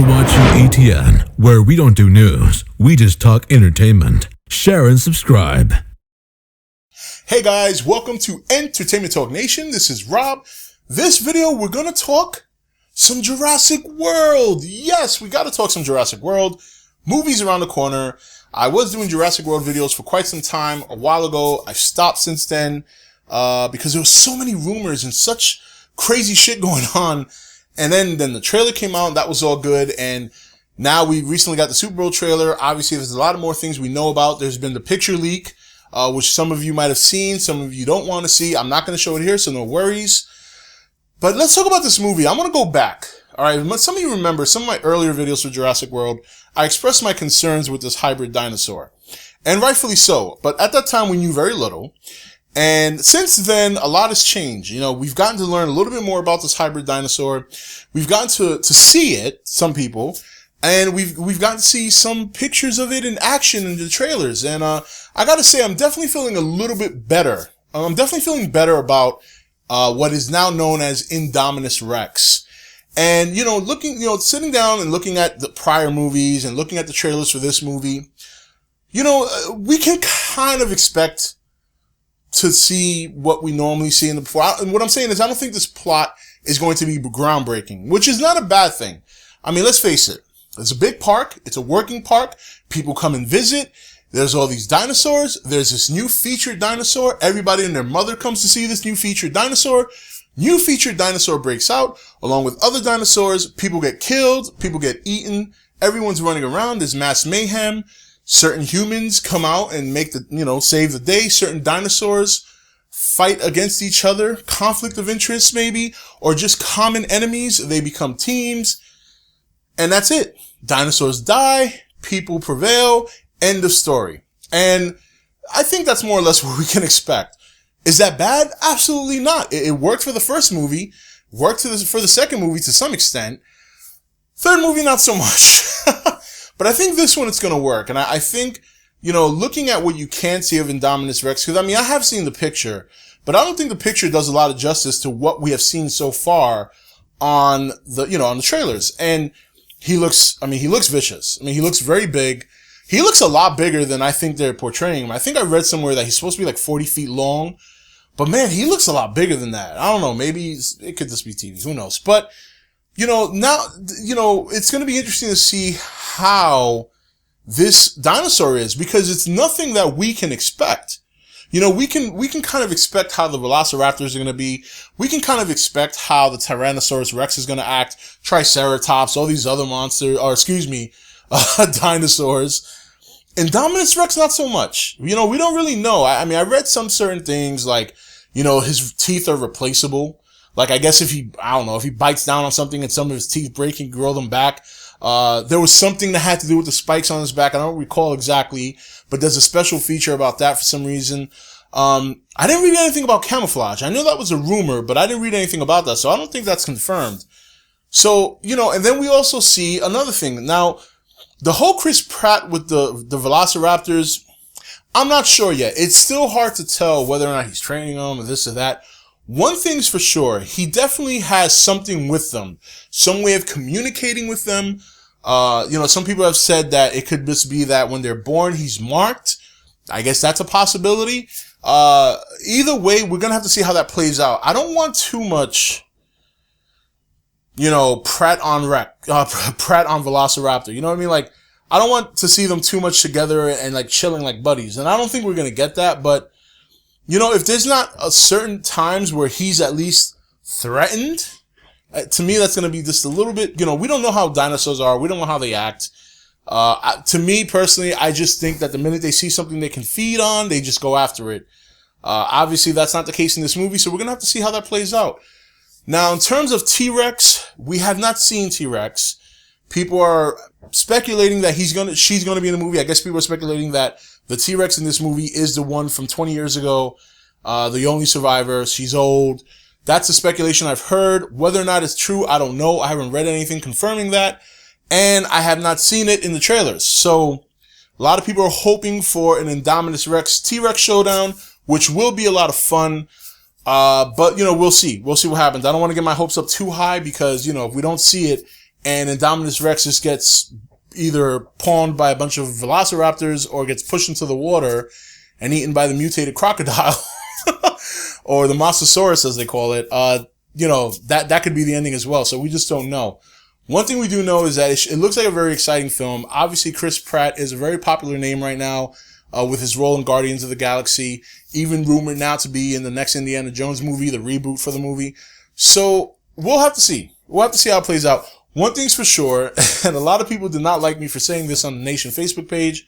You're watching E.T.N, where we don't do news, we just talk entertainment. Share and subscribe. Hey guys, welcome to Entertainment Talk Nation. This is Rob. This video, we're going to talk some Jurassic World. Yes, we got to talk some Jurassic World. Movies around the corner. I was doing Jurassic World videos for quite some time a while ago. I've stopped since then because there was so many rumors and such crazy shit going on. And then the trailer came out and that was all good. And now we recently got the Super Bowl trailer. Obviously, there's a lot of more things we know about. There's been the picture leak, which some of you might have seen. Some of you don't want to see. I'm not going to show it here, so no worries. But let's talk about this movie. I want to go back. All right. Some of you remember some of my earlier videos for Jurassic World. I expressed my concerns with this hybrid dinosaur, and rightfully so. But at that time, we knew very little. And since then, a lot has changed. You know, we've gotten to learn a little bit more about this hybrid dinosaur. We've gotten to see it, some people, and we've gotten to see some pictures of it in action in the trailers. And, I gotta say, I'm definitely feeling a little bit better. I'm definitely feeling better about, what is now known as Indominus Rex. And, you know, sitting down and looking at the prior movies and looking at the trailers for this movie, you know, we can kind of expect to see what we normally see in the plot. And what I'm saying is I don't think this plot is going to be groundbreaking, which is not a bad thing. I mean, let's face it. It's a big park. It's a working park. People come and visit. There's all these dinosaurs. There's this new featured dinosaur. Everybody and their mother comes to see this new featured dinosaur. New featured dinosaur breaks out along with other dinosaurs. People get killed. People get eaten. Everyone's running around. There's mass mayhem. Certain humans come out and save the day. Certain dinosaurs fight against each other. Conflict of interest, maybe, or just common enemies. They become teams. And that's it. Dinosaurs die. People prevail. End of story. And I think that's more or less what we can expect. Is that bad? Absolutely not. It worked for the first movie. Worked for the second movie to some extent. Third movie, not so much. But I think this one, it's going to work. And I think, you know, looking at what you can see of Indominus Rex, because I mean, I have seen the picture, but I don't think the picture does a lot of justice to what we have seen so far on the trailers. And he looks vicious. I mean, he looks very big. He looks a lot bigger than I think they're portraying him. I think I read somewhere that he's supposed to be like 40 feet long, but man, he looks a lot bigger than that. I don't know. Maybe it could just be TV. Who knows? But now, it's going to be interesting to see how this dinosaur is, because it's nothing that we can expect. You know, we can kind of expect how the Velociraptors are going to be. We can kind of expect how the Tyrannosaurus Rex is going to act, Triceratops, all these other dinosaurs. Indominus Rex, not so much. You know, we don't really know. I mean, I read some certain things like, you know, his teeth are replaceable. Like, I guess if he bites down on something and some of his teeth break, he can grow them back. There was something that had to do with the spikes on his back. I don't recall exactly, but there's a special feature about that for some reason. I didn't read anything about camouflage. I know that was a rumor, but I didn't read anything about that, so I don't think that's confirmed. So, you know, and then we also see another thing. Now, the whole Chris Pratt with the Velociraptors, I'm not sure yet. It's still hard to tell whether or not he's training them or this or that. One thing's for sure, he definitely has something with them, some way of communicating with them. Some people have said that it could just be that when they're born, he's marked. I guess that's a possibility. Either way, we're going to have to see how that plays out. I don't want too much, Pratt on Velociraptor. You know what I mean? Like, I don't want to see them too much together and like chilling like buddies. And I don't think we're going to get that, but if there's not a certain times where he's at least threatened, to me, that's going to be just a little bit, we don't know how dinosaurs are. We don't know how they act. To me personally, I just think that the minute they see something they can feed on, they just go after it. Obviously that's not the case in this movie, so we're going to have to see how that plays out. Now, in terms of T-Rex, we have not seen T-Rex. People are speculating that she's going to be in the movie. I guess people are speculating that the T-Rex in this movie is the one from 20 years ago, the only survivor. She's old. That's a speculation I've heard. Whether or not it's true, I don't know. I haven't read anything confirming that, and I have not seen it in the trailers. So a lot of people are hoping for an Indominus Rex T-Rex showdown, which will be a lot of fun. But we'll see. We'll see what happens. I don't want to get my hopes up too high because, if we don't see it, and Indominus Rex just gets either pawned by a bunch of velociraptors or gets pushed into the water and eaten by the mutated crocodile or the Mosasaurus as they call it, that could be the ending as well. So we just don't know. One thing we do know is that it looks like a very exciting film. Obviously, Chris Pratt is a very popular name right now with his role in Guardians of the Galaxy, even rumored now to be in the next Indiana Jones movie, the reboot for the movie. So we'll have to see. We'll have to see how it plays out. One thing's for sure, and a lot of people did not like me for saying this on the Nation Facebook page,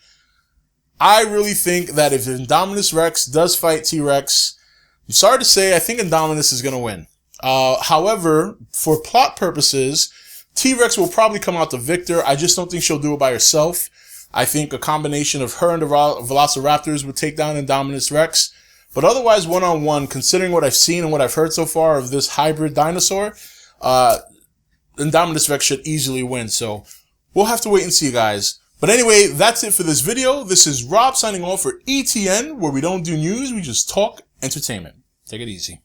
I really think that if Indominus Rex does fight T-Rex, I'm sorry to say, I think Indominus is going to win. However, for plot purposes, T-Rex will probably come out the victor. I just don't think she'll do it by herself. I think a combination of her and the Velociraptors would take down Indominus Rex. But otherwise, one-on-one, considering what I've seen and what I've heard so far of this hybrid dinosaur, Indominus Rex should easily win. So we'll have to wait and see, guys. But anyway, that's it for this video. This is Rob signing off for E.T.N, where we don't do news, we just talk entertainment. Take it easy.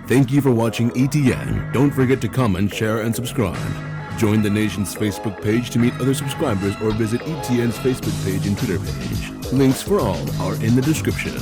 Thank you for watching E.T.N. Don't forget to comment, share, and subscribe. Join the Nation's Facebook page to meet other subscribers or visit E.T.N.'s Facebook page and Twitter page. Links for all are in the description.